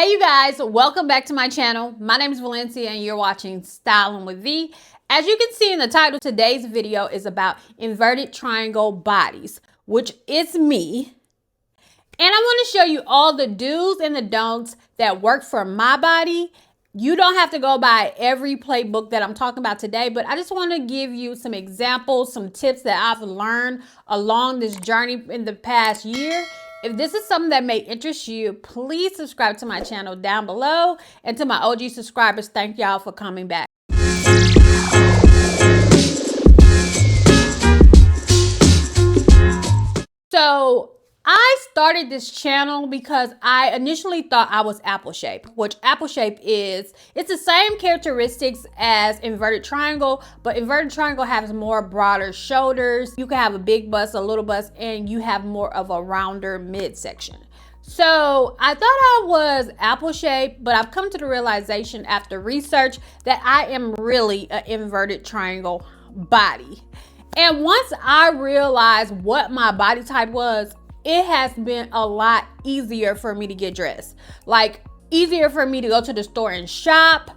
Hey you guys, welcome back to my channel. My name is Valencia and you're watching Styling with V. As you can see in the title, today's video is about inverted triangle bodies, which is me. And I want to show you all the do's and the don'ts that work for my body. You don't have to go by every playbook that I'm talking about today, but I just want to give you some examples, some tips that I've learned along this journey in the past year. If this is something that may interest you, please subscribe to my channel down below. And to my OG subscribers, thank y'all for coming back. So I started this channel because I initially thought I was apple shape, which apple shape is, it's the same characteristics as inverted triangle, but inverted triangle has more broader shoulders. You can have a big bust, a little bust, and you have more of a rounder midsection. So I thought I was apple shape, but I've come to the realization after research that I am really an inverted triangle body. And once I realized what my body type was, it has been a lot easier for me to get dressed. Like, easier for me to go to the store and shop.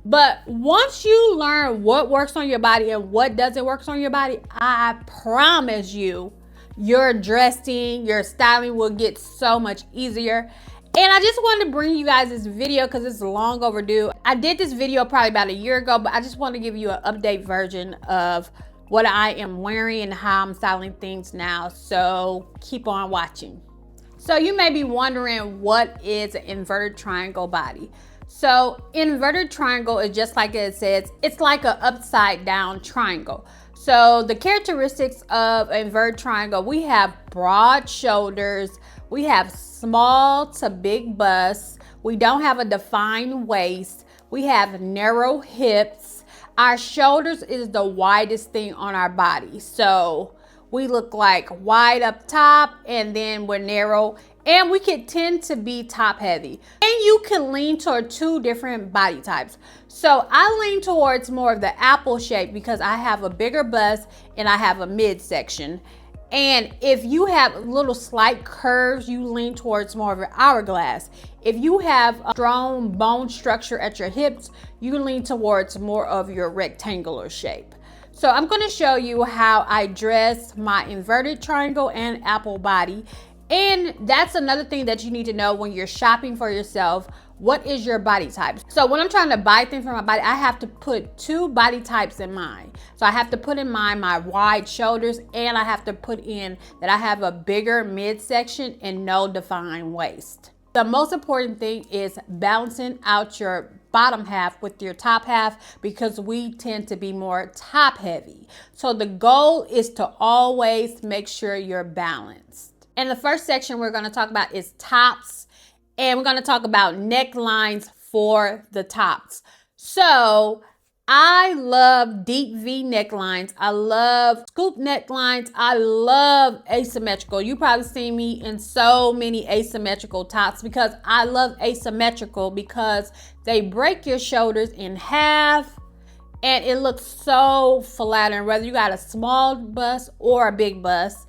But once you learn what works on your body and what doesn't work on your body, I promise you, your dressing, your styling will get so much easier. And I just wanted to bring you guys this video because it's long overdue. I did this video probably about a year ago, but I just want to give you an update version of what I am wearing and how I'm styling things now. So keep on watching. So you may be wondering, what is an inverted triangle body? So inverted triangle is just like it says, it's like an upside down triangle. So the characteristics of an inverted triangle, we have broad shoulders, we have small to big busts, we don't have a defined waist, we have narrow hips. Our shoulders is the widest thing on our body. So we look like wide up top and then we're narrow, and we can tend to be top heavy. And you can lean toward two different body types. So I lean towards more of the apple shape because I have a bigger bust and I have a midsection. And if you have little slight curves, you lean towards more of an hourglass. If you have a strong bone structure at your hips, you lean towards more of your rectangular shape. So I'm going to show you how I dress my inverted triangle and apple body. And that's another thing that you need to know when you're shopping for yourself. What is your body type? So when I'm trying to buy things for my body, I have to put two body types in mind. So I have to put in mind my wide shoulders, and I have to put in that I have a bigger midsection and no defined waist. The most important thing is balancing out your bottom half with your top half, because we tend to be more top heavy. So the goal is to always make sure you're balanced. And the first section we're going to talk about is tops. And we're going to talk about necklines for the tops. So I love deep V necklines. I love scoop necklines. I love asymmetrical. You probably see me in so many asymmetrical tops because I love asymmetrical because they break your shoulders in half and it looks so flattering, whether you got a small bust or a big bust.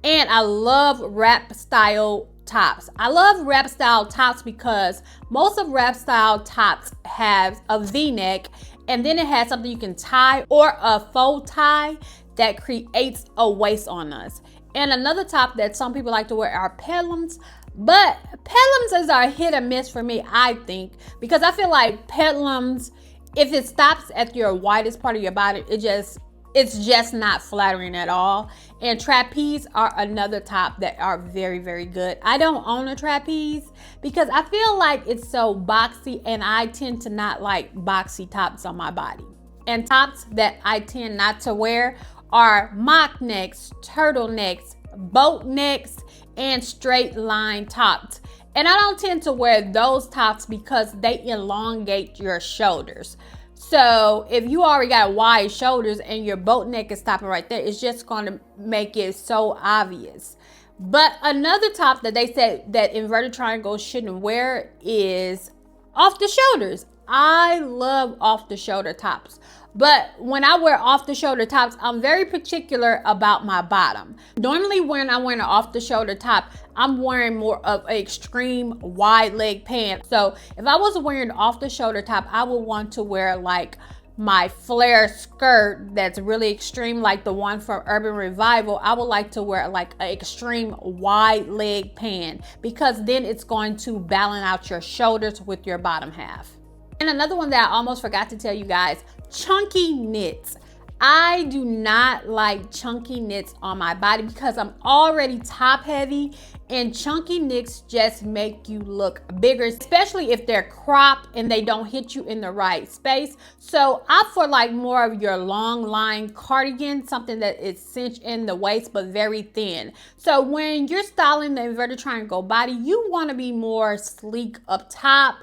And I love wrap style tops. I love wrap style tops because most of wrap style tops have a V-neck, and then it has something you can tie or a faux tie that creates a waist on us. And another top that some people like to wear are peplums, but peplums is a hit or miss for me, I think, because I feel like peplums, if it stops at your widest part of your body, it's just not flattering at all. And trapeze are another top that are very, very good. I don't own a trapeze because I feel like it's so boxy, and I tend to not like boxy tops on my body. And tops that I tend not to wear are mock necks, turtlenecks, boat necks, and straight line tops. And I don't tend to wear those tops because they elongate your shoulders. So if you already got wide shoulders and your boat neck is stopping right there, it's just going to make it so obvious. But another top that they said that inverted triangles shouldn't wear is off the shoulders. I love off the shoulder tops. But when I wear off the shoulder tops, I'm very particular about my bottom. Normally when I'm wearing an off the shoulder top, I'm wearing more of an extreme wide leg pant. So if I was wearing off the shoulder top, I would want to wear like my flare skirt that's really extreme, like the one from Urban Revival. I would like to wear like an extreme wide leg pant, because then it's going to balance out your shoulders with your bottom half. And another one that I almost forgot to tell you guys, chunky knits. I do not like chunky knits on my body because I'm already top heavy, and chunky knits just make you look bigger, especially if they're cropped and they don't hit you in the right space. So opt for like more of your long line cardigan, something that is cinched in the waist but very thin. So when you're styling the inverted triangle body, you want to be more sleek up top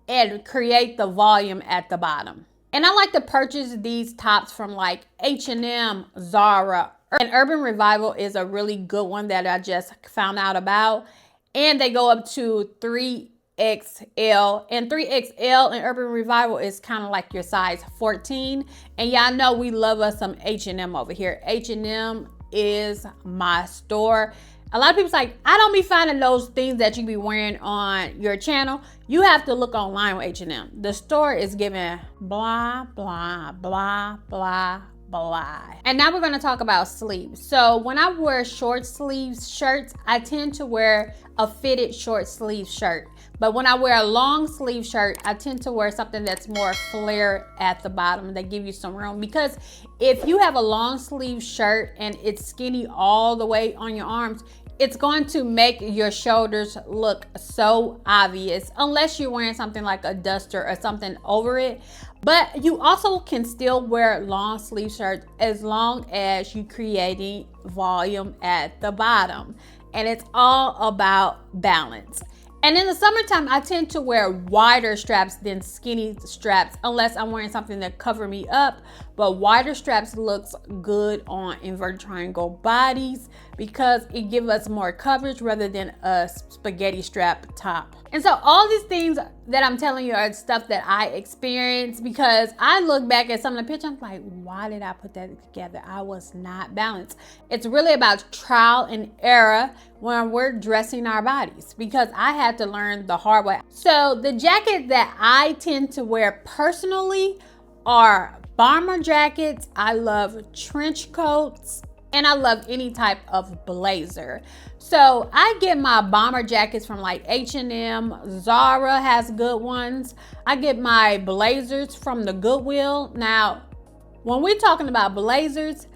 and create the volume at the bottom. And I like to purchase these tops from like H&M, Zara, and Urban Revival is a really good one that I just found out about. And they go up to 3XL, and 3XL in Urban Revival is kind of like your size 14. And y'all know we love us some H&M over here. H&M is my store. A lot of people's like, I don't be finding those things that you be wearing on your channel. You have to look online with H&M. The store is giving blah, blah, blah, blah, blah. And now we're going to talk about sleeves. So when I wear short sleeves shirts, I tend to wear a fitted short sleeve shirt. But when I wear a long sleeve shirt, I tend to wear something that's more flare at the bottom that give you some room. Because if you have a long sleeve shirt and it's skinny all the way on your arms, it's going to make your shoulders look so obvious, unless you're wearing something like a duster or something over it. But you also can still wear long sleeve shirts as long as you're creating volume at the bottom. And it's all about balance. And in the summertime, I tend to wear wider straps than skinny straps, unless I'm wearing something that cover me up. But wider straps looks good on inverted triangle bodies because it gives us more coverage rather than a spaghetti strap top. And so all these things that I'm telling you are stuff that I experienced, because I look back at some of the pictures, I'm like, why did I put that together? I was not balanced. It's really about trial and error when we're dressing our bodies, because I had to learn the hard way. So the jacket that I tend to wear personally are bomber jackets. I love trench coats, and I love any type of blazer. So I get my bomber jackets from like H&M, Zara has good ones. I get my blazers from the Goodwill. Now, when we're talking about blazers,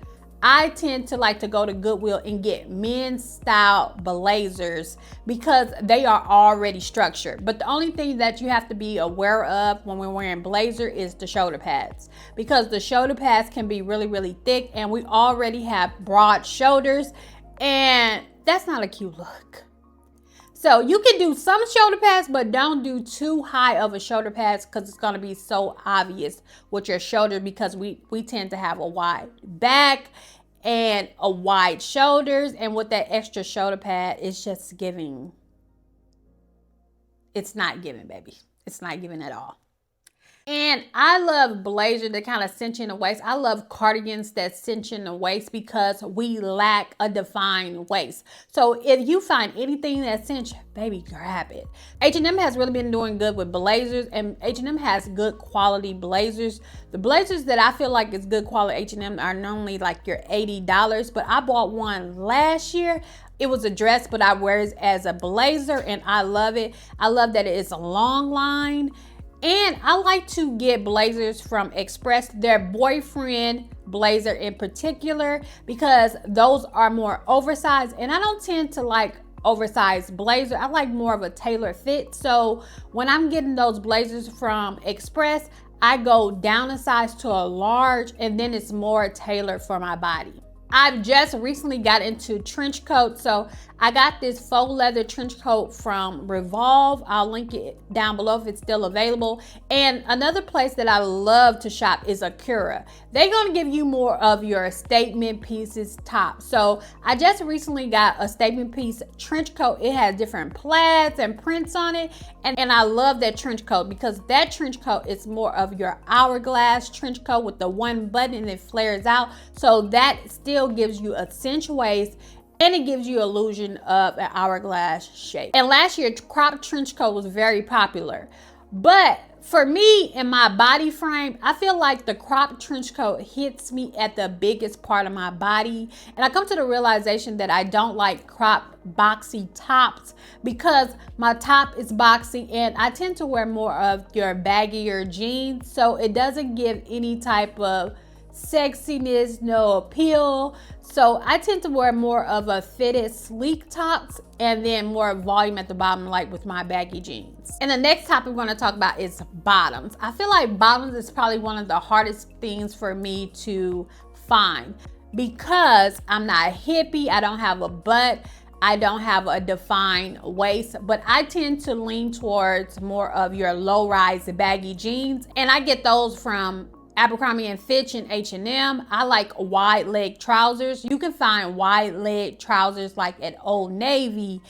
I tend to like to go to Goodwill and get men's style blazers because they are already structured. But the only thing that you have to be aware of when we're wearing blazer is the shoulder pads, because the shoulder pads can be really, really thick, and we already have broad shoulders, and that's not a cute look. So you can do some shoulder pads, but don't do too high of a shoulder pads, because it's going to be so obvious with your shoulder, because we tend to have a wide back and a wide shoulders, and with that extra shoulder pad, it's just giving. It's not giving, baby. It's not giving at all. And I love blazers that kind of cinch in the waist. I love cardigans that cinch in the waist because we lack a defined waist. So if you find anything that cinch, baby, grab it. H&M has really been doing good with blazers, and H&M has good quality blazers. The blazers that I feel like is good quality H&M are normally like your $80, but I bought one last year. It was a dress, but I wear it as a blazer, and I love it. I love that it is a long line. And I like to get blazers from Express, their boyfriend blazer in particular, because those are more oversized, and I don't tend to like oversized blazer. I like more of a tailored fit. So when I'm getting those blazers from Express, I go down a size to a large, and then it's more tailored for my body. I've just recently got into trench coats. So I got this faux leather trench coat from Revivo. I'll link it down below if it's still available. And another place that I love to shop is Acura. They're going to give you more of your statement pieces top. So I just recently got a statement piece trench coat. It has different plaids and prints on it. And I love that trench coat because that trench coat is more of your hourglass trench coat with the one button and it flares out. So that still gives you a cinch waist and it gives you illusion of an hourglass shape. And last year, crop trench coat was very popular. But for me, in my body frame, I feel like the crop trench coat hits me at the biggest part of my body. And I come to the realization that I don't like crop boxy tops because my top is boxy and I tend to wear more of your baggier jeans. So it doesn't give any type of sexiness, no appeal. So I tend to wear more of a fitted sleek tops and then more volume at the bottom, like with my baggy jeans. And the next topic we're going to talk about is bottoms. I feel like bottoms is probably one of the hardest things for me to find because I'm not hippie, I don't have a butt, I don't have a defined waist, but I tend to lean towards more of your low-rise baggy jeans, and I get those from Abercrombie & Fitch and H&M. I like wide leg trousers. You can find wide leg trousers like at Old Navy,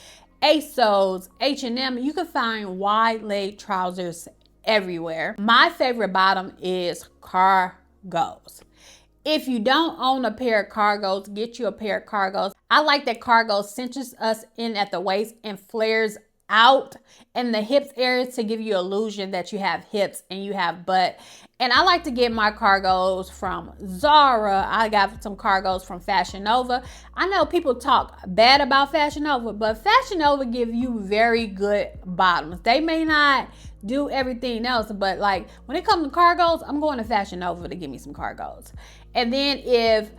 ASOS, H&M. You can find wide leg trousers everywhere. My favorite bottom is cargos. If you don't own a pair of cargos, get you a pair of cargos. I like that cargo cinches us in at the waist and flares out in the hips area to give you illusion that you have hips and you have butt. And I like to get my cargos from Zara. I got some cargos from Fashion Nova. I know people talk bad about Fashion Nova, but Fashion Nova give you very good bottoms. They may not do everything else, but like when it comes to cargos, I'm going to Fashion Nova to give me some cargos. And then if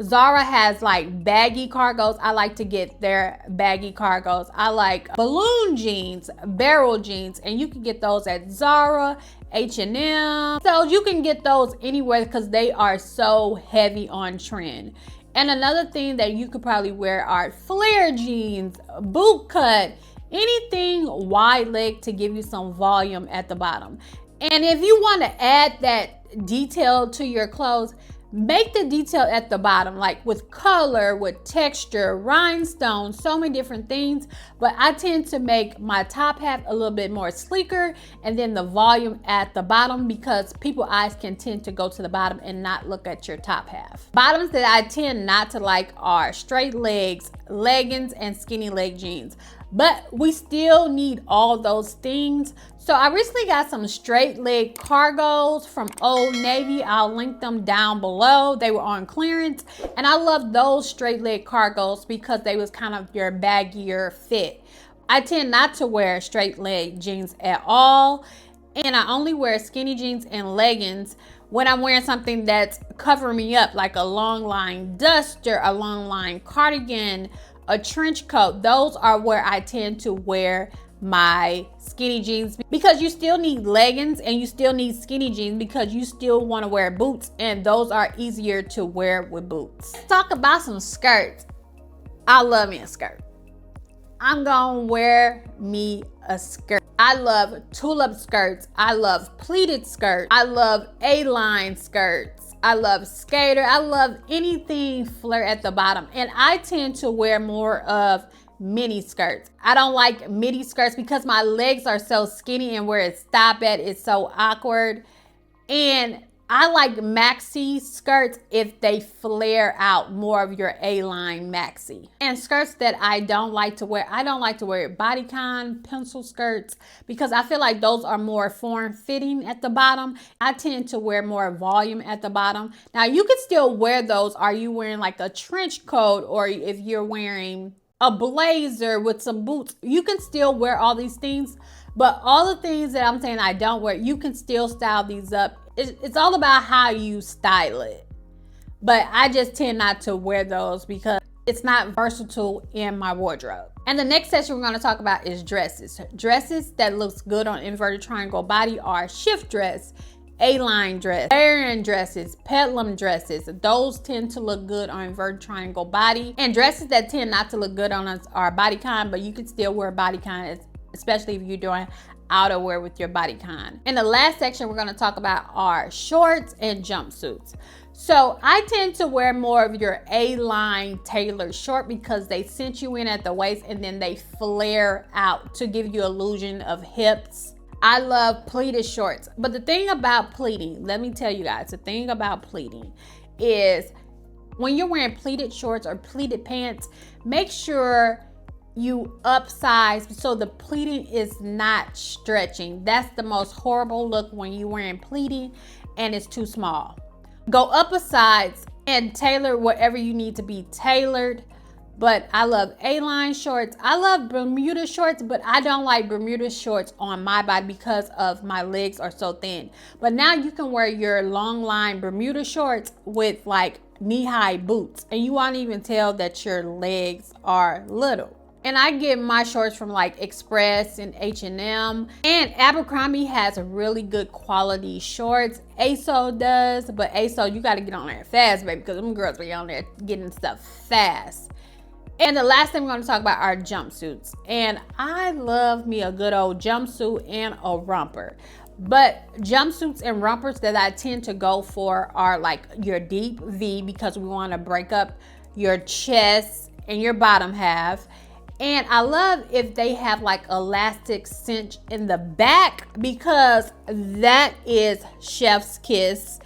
Zara has like baggy cargos, I like to get their baggy cargos. I like balloon jeans, barrel jeans, and you can get those at Zara, H&M. So you can get those anywhere because they are so heavy on trend. And another thing that you could probably wear are flare jeans, boot cut, anything wide leg to give you some volume at the bottom. And if you want to add that detail to your clothes, make the detail at the bottom, like with color, with texture, rhinestones, so many different things. But I tend to make my top half a little bit more sleeker and then the volume at the bottom because people's eyes can tend to go to the bottom and not look at your top half. Bottoms that I tend not to like are straight legs, leggings, and skinny leg jeans. But we still need all those things. So I recently got some straight leg cargos from Old Navy. I'll link them down below. They were on clearance. And I love those straight leg cargos because they was kind of your baggier fit. I tend not to wear straight leg jeans at all. And I only wear skinny jeans and leggings when I'm wearing something that's covering me up, like a long line duster, a long line cardigan, a trench coat. Those are where I tend to wear my skinny jeans because you still need leggings and you still need skinny jeans because you still want to wear boots, and those are easier to wear with boots. Let's talk about some skirts. I love me a skirt. I'm gonna wear me a skirt. I love tulip skirts. I love pleated skirts. I love A-line skirts. I love skater. I love anything flare at the bottom. And I tend to wear more of mini skirts. I don't like midi skirts because my legs are so skinny and where it stop at is so awkward. And I like maxi skirts if they flare out more of your A-line maxi. And skirts that I don't like to wear, I don't like to wear bodycon pencil skirts because I feel like those are more form-fitting at the bottom. I tend to wear more volume at the bottom. Now you can still wear those. Are you wearing like a trench coat, or if you're wearing a blazer with some boots, you can still wear all these things. But all the things that I'm saying I don't wear, you can still style these up. It's all about how you style it. But I just tend not to wear those because it's not versatile in my wardrobe. And the next section we're going to talk about is dresses. Dresses that looks good on inverted triangle body are shift dress, A-line dress, layering dresses, peplum dresses. Those tend to look good on inverted triangle body. And dresses that tend not to look good on us are bodycon, but you can still wear bodycon, especially if you're doing outerwear with your bodycon. In the last section, we're going to talk about are shorts and jumpsuits. So I tend to wear more of your A-line tailored short because they cinch you in at the waist and then they flare out to give you illusion of hips. I love pleated shorts, but the thing about pleating, let me tell you guys, the thing about pleating is when you're wearing pleated shorts or pleated pants, make sure you upsize so the pleating is not stretching. That's the most horrible look when you're wearing pleating and it's too small. Go up a size and tailor whatever you need to be tailored. But I love A-line shorts. I love Bermuda shorts, but I don't like Bermuda shorts on my body because of my legs are so thin. But now you can wear your long line Bermuda shorts with like knee-high boots and you won't even tell that your legs are little. And I get my shorts from like Express and H&M. And Abercrombie has really good quality shorts. ASOS does, but ASOS, you got to get on there fast, baby, because them girls be on there getting stuff fast. And the last thing we're going to talk about are jumpsuits. And I love me a good old jumpsuit and a romper. But jumpsuits and rompers that I tend to go for are like your deep V because we want to break up your chest and your bottom half. And I love if they have like elastic cinch in the back because that is chef's kiss.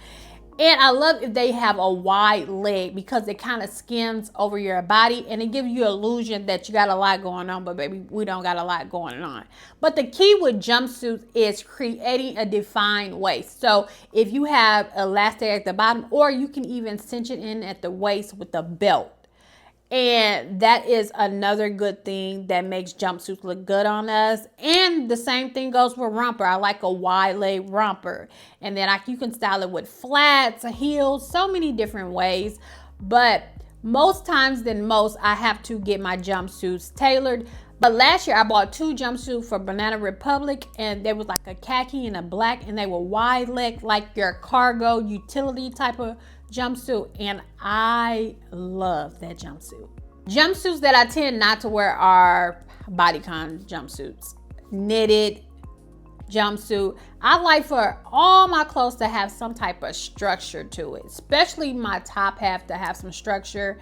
And I love if they have a wide leg because it kind of skims over your body and it gives you illusion that you got a lot going on, but baby, we don't got a lot going on. But the key with jumpsuits is creating a defined waist. So if you have elastic at the bottom, or you can even cinch it in at the waist with a belt. And that is another good thing that makes jumpsuits look good on us. And the same thing goes with romper. I like a wide leg romper. And then you can style it with flats, heels, so many different ways. But most times than most, I have to get my jumpsuits tailored. But last year I bought 2 jumpsuits for Banana Republic, and there was like a khaki and a black, and they were wide leg, like your cargo utility type of jumpsuit, and I love that jumpsuit. Jumpsuits that I tend not to wear are bodycon jumpsuits, knitted jumpsuit. I like for all my clothes to have some type of structure to it, especially my top half to have some structure.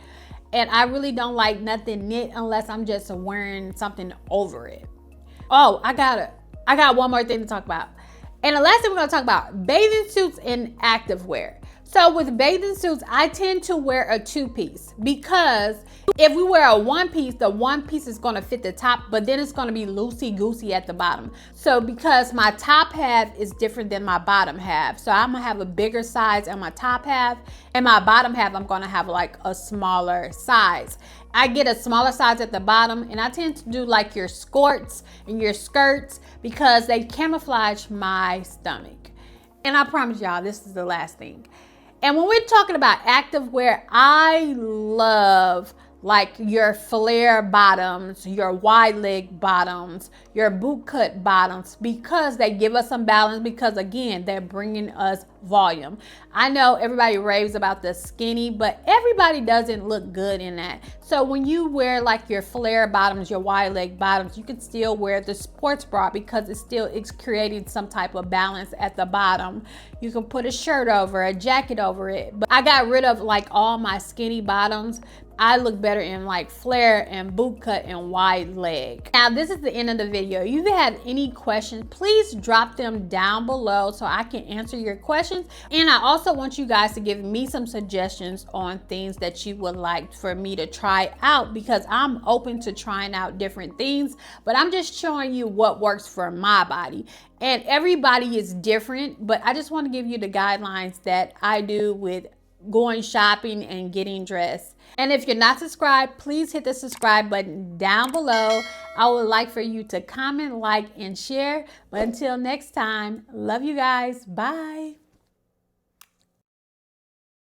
And I really don't like nothing knit unless I'm just wearing something over it. Oh, I got one more thing to talk about. And the last thing we're gonna talk about, bathing suits and activewear. So with bathing suits, I tend to wear a 2-piece because if we wear a 1-piece, the 1-piece is gonna fit the top, but then it's gonna be loosey-goosey at the bottom. So because my top half is different than my bottom half, so I'm gonna have a bigger size on my top half, and my bottom half, I'm gonna have like a smaller size. I get a smaller size at the bottom, and I tend to do like your skirts and your skirts because they camouflage my stomach. And I promise y'all, this is the last thing. And when we're talking about activewear, I love like your flare bottoms, your wide leg bottoms, your boot cut bottoms, because they give us some balance, because again, they're bringing us volume. I know everybody raves about the skinny, but everybody doesn't look good in that. So when you wear like your flare bottoms, your wide leg bottoms, you can still wear the sports bra because it's creating some type of balance at the bottom. You can put a shirt over, a jacket over it. But I got rid of like all my skinny bottoms. I look better in like flare and boot cut and wide leg. Now this is the end of the video. If you've had any questions, please drop them down below so I can answer your questions. And I also want you guys to give me some suggestions on things that you would like for me to try out, because I'm open to trying out different things, but I'm just showing you what works for my body. And everybody is different, but I just want to give you the guidelines that I do with going shopping and getting dressed. And if you're not subscribed, please hit the subscribe button down below. I would like for you to comment, like, and share. But until next time, love you guys. Bye.